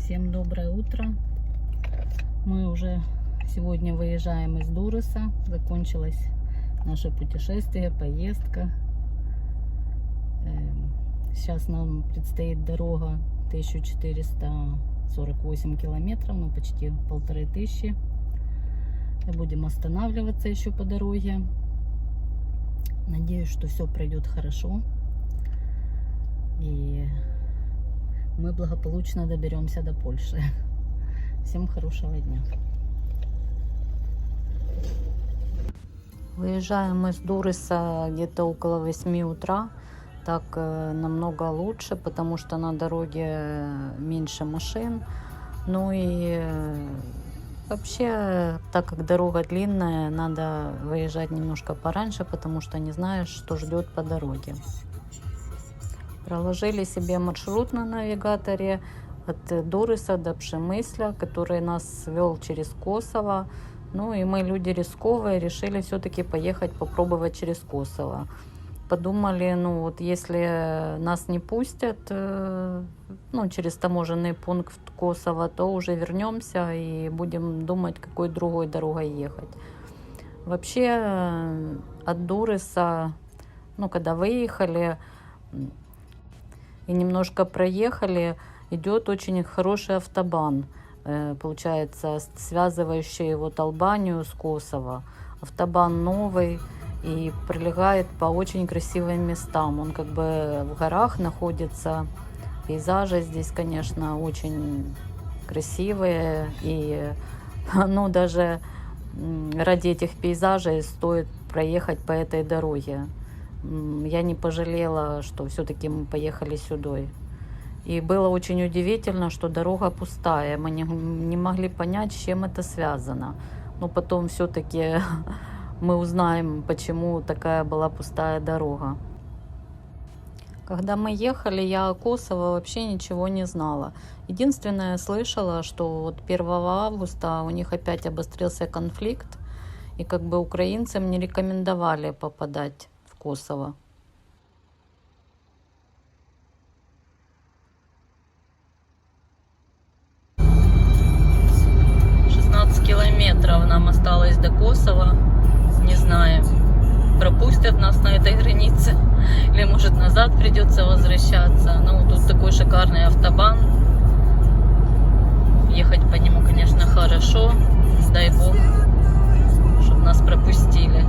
Всем доброе утро. Мы уже сегодня выезжаем из Дуруса. Закончилось наше путешествие, поездка. Сейчас нам предстоит дорога 1448 километров, ну почти 1500. Будем останавливаться еще по дороге. Надеюсь, что все пройдет хорошо. И мы благополучно доберемся до Польши. Всем хорошего дня. Выезжаем мы из Дуруса где-то около 8 утра. Так намного лучше, потому что на дороге меньше машин. Ну и вообще, так как дорога длинная, надо выезжать немножко пораньше, потому что не знаешь, что ждет по дороге. Проложили себе маршрут на навигаторе от Дуруса до Przemysla, который нас вел через Косово. Ну и мы, люди рисковые, решили все-таки поехать попробовать через Косово. Подумали, ну вот если нас не пустят через таможенный пункт Косово, то уже вернемся и будем думать, какой другой дорогой ехать. Вообще от Дуруса, когда выехали и немножко проехали, идет очень хороший автобан, получается, связывающий вот Албанию с Косово. Автобан новый и прилегает по очень красивым местам. Он как бы в горах находится. Пейзажи здесь, конечно, очень красивые. И даже ради этих пейзажей стоит проехать по этой дороге. Я не пожалела, что все-таки мы поехали сюда. И было очень удивительно, что дорога пустая. Мы не могли понять, с чем это связано. Но потом все-таки мы узнаем, почему такая была пустая дорога. Когда мы ехали, я о Косово вообще ничего не знала. Единственное, слышала, что вот 1 августа у них опять обострился конфликт, и как бы украинцам не рекомендовали попадать в Косово. Километров нам осталось до Косово. Не знаем, пропустят нас на этой границе или может назад придется возвращаться. Тут такой шикарный автобан. Ехать по нему, конечно, хорошо. Дай бог, чтобы нас пропустили.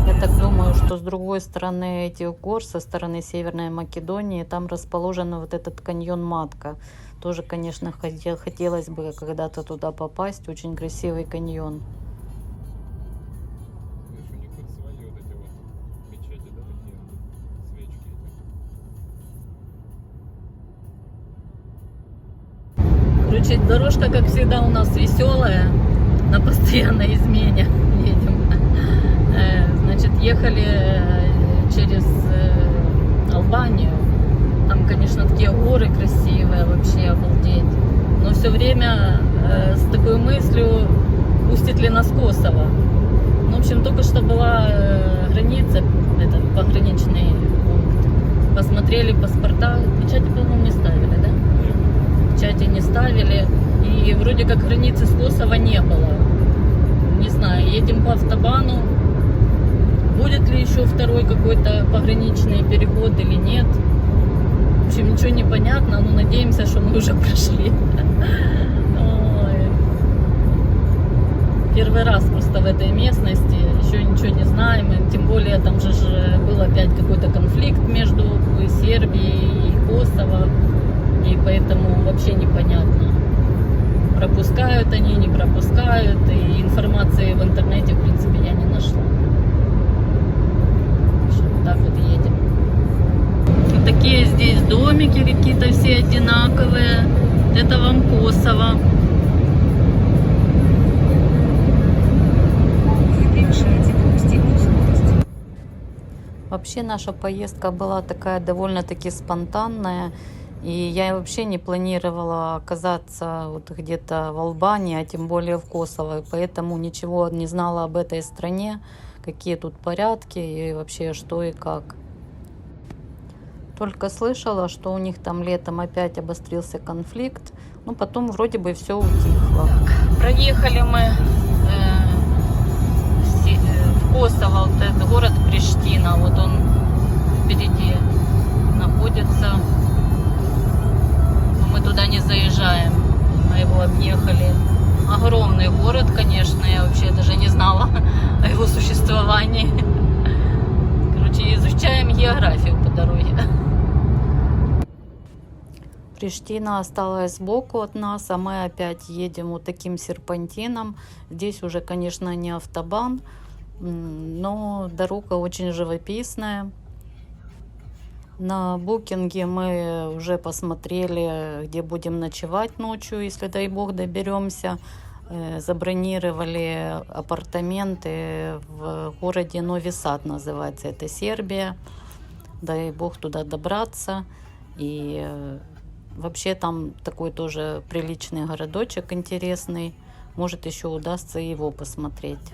Я так думаю, что с другой стороны этих гор, со стороны Северной Македонии, там расположен вот этот каньон Матка. Тоже, конечно, хотелось бы когда-то туда попасть. Очень красивый каньон. Короче, дорожка, как всегда, у нас веселая. На постоянной измене едем. Значит, ехали через Албанию. Там, конечно, такие горы красивые, вообще обалдеть. Но все время с такой мыслью, пустит ли нас Косово. В общем, только что была граница, этот пограничный пункт. Посмотрели паспорта. Печати, по-моему, не ставили, да? Печати не ставили. И вроде как границы с Косово не было. Не знаю, едем по автобану. Будет ли еще второй какой-то пограничный переход или нет. В общем, ничего не понятно, но надеемся, что мы уже прошли. Ой. Первый раз просто в этой местности, еще ничего не знаем, и тем более там же был опять какой-то конфликт между Сербией и Косово, и поэтому вообще непонятно, пропускают они, не пропускают, и информации в интернете, в принципе, я не нашла. Так вот едем. Такие здесь домики какие-то все одинаковые. Это вам Косово. Вообще наша поездка была такая довольно-таки спонтанная. И я вообще не планировала оказаться вот где-то в Албании, а тем более в Косово. Поэтому ничего не знала об этой стране, какие тут порядки и вообще что и как. Только слышала, что у них там летом опять обострился конфликт, но потом вроде бы все утихло. Так, проехали мы в Косово, вот этот город Приштина, вот он впереди находится. Но мы туда не заезжаем, мы его объехали. Огромный город, конечно, я вообще даже не знала о его существовании. Короче, изучаем географию по дороге. Приштина осталась сбоку от нас, а мы опять едем вот таким серпантином. Здесь уже, конечно, не автобан, но дорога очень живописная. На букинге мы уже посмотрели, где будем ночевать ночью, если, дай бог, доберемся. Забронировали апартаменты в городе Нови Сад, называется, это Сербия. Дай бог туда добраться. И вообще там такой тоже приличный городочек интересный. Может, еще удастся его посмотреть.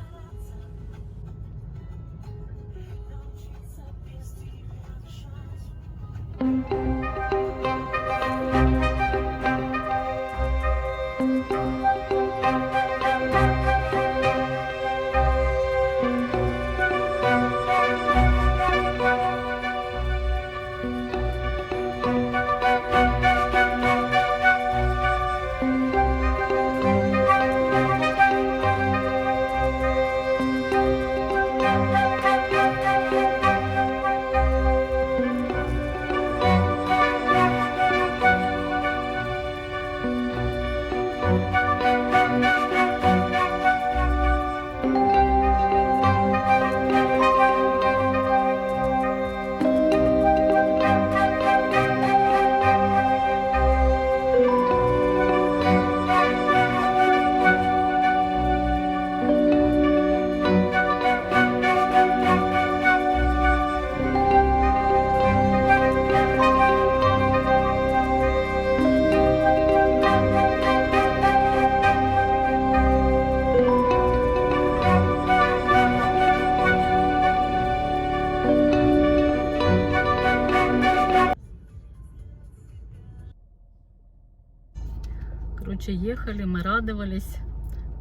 Короче, ехали, мы радовались,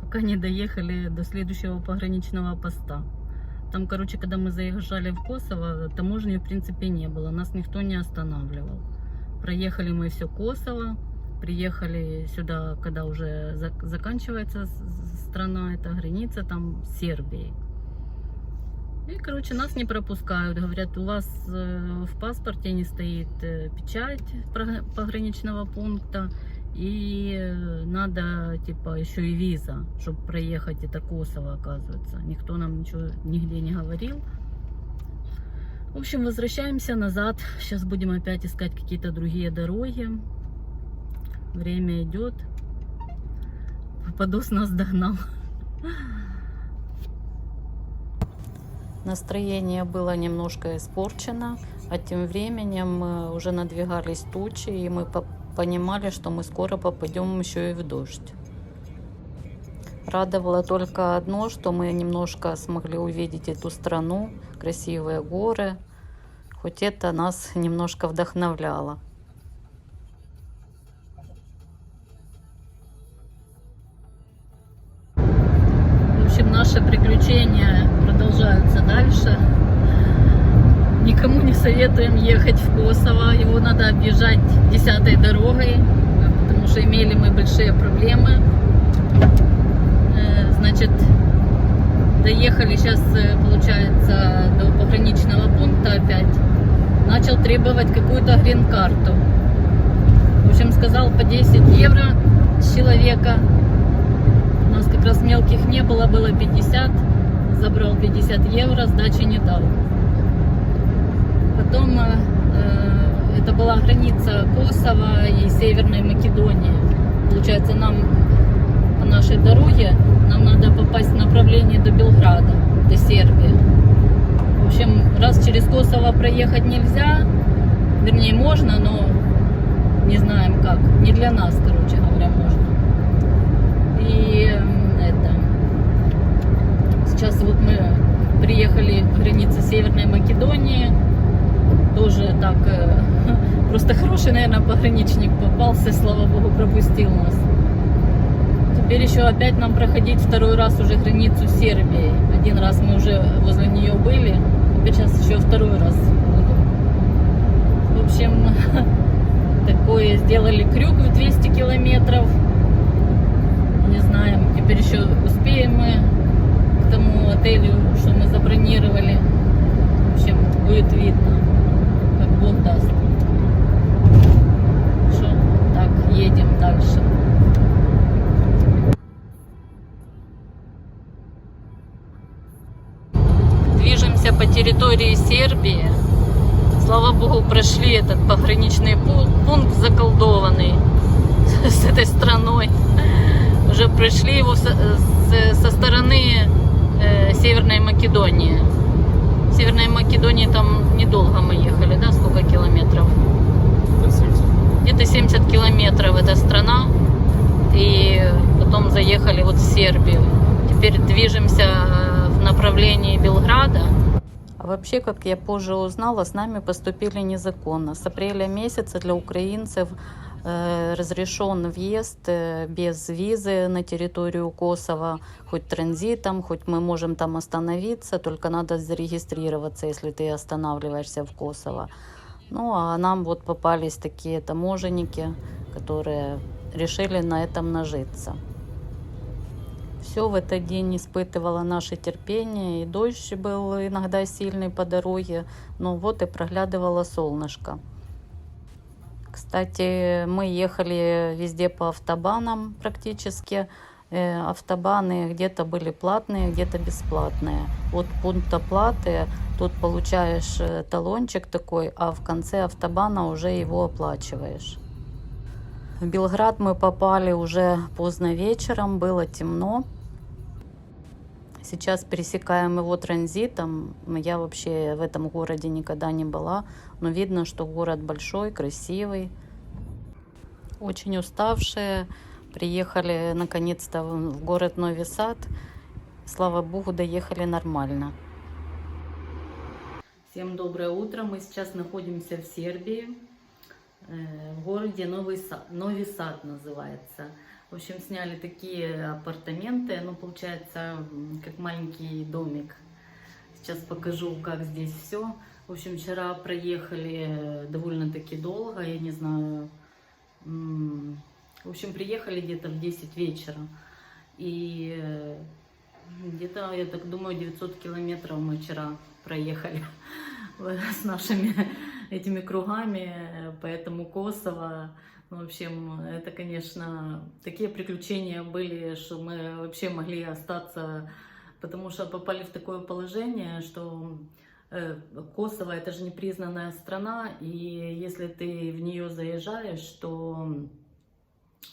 пока не доехали до следующего пограничного поста. Там, короче, когда мы заезжали в Косово, таможни в принципе не было, нас никто не останавливал. Проехали мы все Косово, приехали сюда, когда уже заканчивается страна, это граница там с Сербией. И, короче, нас не пропускают. Говорят, у вас в паспорте не стоит печать пограничного пункта. И надо, типа, еще и виза, чтобы проехать это Косово, оказывается. Никто нам ничего нигде не говорил. В общем, возвращаемся назад. Сейчас будем опять искать какие-то другие дороги. Время идет. Пападос нас догнал. Настроение было немножко испорчено, а тем временем уже надвигались тучи, и мы понимали, что мы скоро попадем еще и в дождь. Радовало только одно, что мы немножко смогли увидеть эту страну, красивые горы, хоть это нас немножко вдохновляло. В общем, наши приключения продолжаются дальше. Никому не советуем ехать в Косово, его надо объезжать 10-й дорогой, потому что имели мы большие проблемы. Значит, доехали сейчас, получается, до пограничного пункта опять. Начал требовать какую-то грин-карту. В общем, сказал по 10 евро с человека. У нас как раз мелких не было, было 50. Забрал 50 евро, сдачи не дал. Потом это была граница Косово и Северной Македонии. Получается, нам по нашей дороге нам надо попасть в направлении до Белграда, до Сербии. В общем, раз через Косово проехать нельзя, вернее можно, но не знаем как. Не для нас, короче говоря, можно. И сейчас вот мы приехали к границе Северной Македонии. Тоже тоже так, просто хороший, наверное, пограничник попался, слава богу, пропустил нас. Теперь еще опять нам проходить второй раз уже границу с Сербией. Один раз мы уже возле нее были, теперь сейчас еще второй раз буду. В общем, такое сделали крюк в 200 километров. Не знаем, теперь еще успеем мы к тому отелю, что мы забронировали. В общем, будет видно, как Бог даст. Что, так, едем дальше. Движемся по территории Сербии. Слава богу, прошли этот пограничный пункт заколдованный с этой страной. Уже прошли его со стороны Северной Македонии. В Северной Македонии там недолго мы ехали, да? Сколько километров? Где-то 70 километров эта страна. И потом заехали вот в Сербию. Теперь движемся в направлении Белграда. А вообще, как я позже узнала, с нами поступили незаконно. С апреля месяца для украинцев разрешен въезд без визы на территорию Косово, хоть транзитом, хоть мы можем там остановиться, только надо зарегистрироваться, если ты останавливаешься в Косово. Ну, а нам вот попались такие таможенники, которые решили на этом нажиться. Все в этот день испытывала наше терпение, и дождь был иногда сильный по дороге, но вот и проглядывало солнышко. Кстати, мы ехали везде по автобанам практически. Автобаны где-то были платные, где-то бесплатные. Вот пункт оплаты, тут получаешь талончик такой, а в конце автобана уже его оплачиваешь. В Белград мы попали уже поздно вечером, было темно. Сейчас пересекаем его транзитом. Я вообще в этом городе никогда не была, но видно, что город большой, красивый. Очень уставшие. Приехали наконец-то в город Нови Сад. Слава богу, доехали нормально. Всем доброе утро. Мы сейчас находимся в Сербии. В городе Нови Сад называется. В общем, сняли такие апартаменты, ну, получается, как маленький домик. Сейчас покажу, как здесь все. В общем, вчера проехали довольно-таки долго, я не знаю. В общем, приехали где-то в 10 вечера. И где-то, я так думаю, 900 километров мы вчера проехали с нашими этими кругами, поэтому Косово. В общем, это, конечно, такие приключения были, что мы вообще могли остаться, потому что попали в такое положение, что Косово — это же непризнанная страна, и если ты в нее заезжаешь, то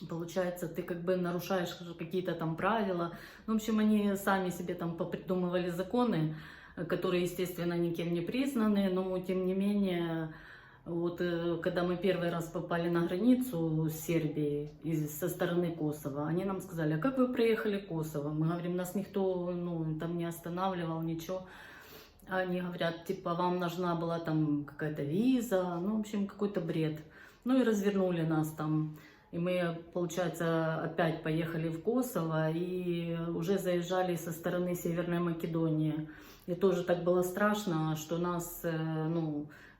получается, ты как бы нарушаешь какие-то там правила. В общем, они сами себе там попридумывали законы, которые, естественно, никем не признаны, но тем не менее... Вот когда мы первый раз попали на границу с Сербией со стороны Косово, они нам сказали: а как вы проехали Косово? Мы говорим: нас никто там не останавливал, ничего. Они говорят, типа, вам нужна была там какая-то виза, ну, в общем, какой-то бред. Ну и развернули нас там. И мы, получается, опять поехали в Косово и уже заезжали со стороны Северной Македонии. И тоже так было страшно, что нас,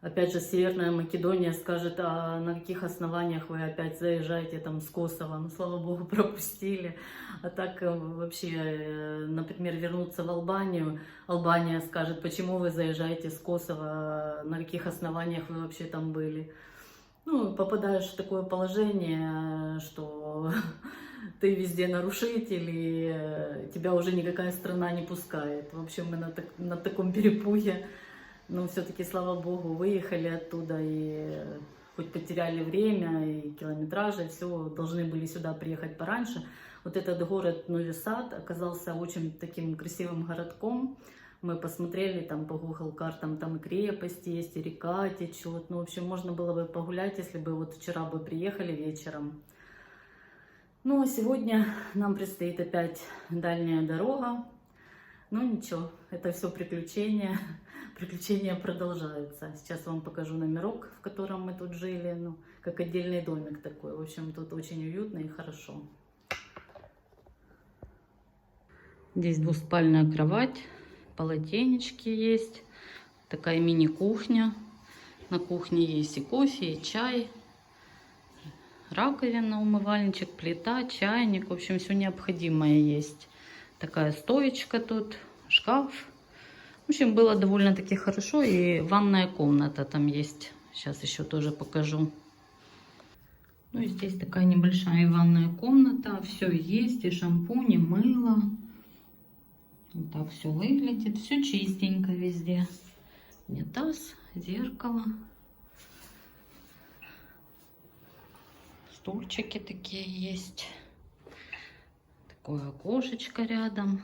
опять же, Северная Македония скажет: а на каких основаниях вы опять заезжаете там с Косово? Ну, слава богу, пропустили. А так вообще, например, вернуться в Албанию, Албания скажет: почему вы заезжаете с Косово, на каких основаниях вы вообще там были? Ну, попадаешь в такое положение, что ты везде нарушитель, и тебя уже никакая страна не пускает. В общем, мы на таком перепуге. Но все-таки, слава богу, выехали оттуда, и хоть потеряли время и километражи, все, должны были сюда приехать пораньше. Вот этот город Нови Сад оказался очень таким красивым городком. Мы посмотрели там по Google картам, там и крепость есть, и река течет. Ну, в общем, можно было бы погулять, если бы вот вчера бы приехали вечером. Ну, а сегодня нам предстоит опять дальняя дорога. Ну, ничего, это все приключения. Приключения продолжаются. Сейчас вам покажу номерок, в котором мы тут жили. Ну, как отдельный домик такой. В общем, тут очень уютно и хорошо. Здесь двуспальная кровать, полотенечки есть. Такая мини-кухня. На кухне есть и кофе, и чай. Раковина, умывальничек, плита, чайник. В общем, все необходимое есть. Такая стоечка тут, шкаф. В общем, было довольно-таки хорошо. И ванная комната там есть. Сейчас еще тоже покажу. Ну и здесь такая небольшая ванная комната. Все есть, и шампунь, и мыло. Вот так все выглядит. Все чистенько везде. Унитаз, зеркало. Стульчики такие есть. Такое окошечко рядом.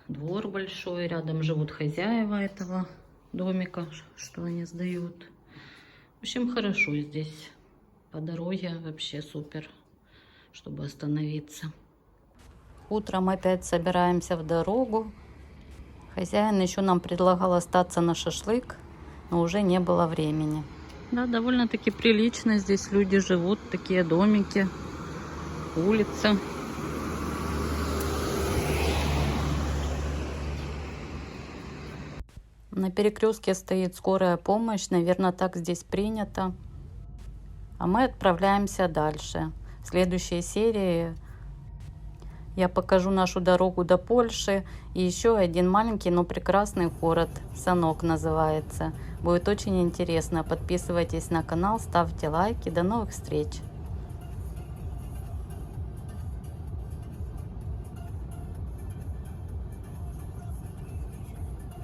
Двор большой. Рядом живут хозяева этого домика, что они сдают. В общем, хорошо здесь. По дороге вообще супер, чтобы остановиться. Утром опять собираемся в дорогу. Хозяин еще нам предлагал остаться на шашлык, но уже не было времени. Да, довольно-таки прилично здесь люди живут, такие домики, улица. На перекрестке стоит скорая помощь, наверное, так здесь принято. А мы отправляемся дальше. В следующей серии я покажу нашу дорогу до Польши и еще один маленький, но прекрасный город. Санок называется. Будет очень интересно. Подписывайтесь на канал, ставьте лайки. До новых встреч!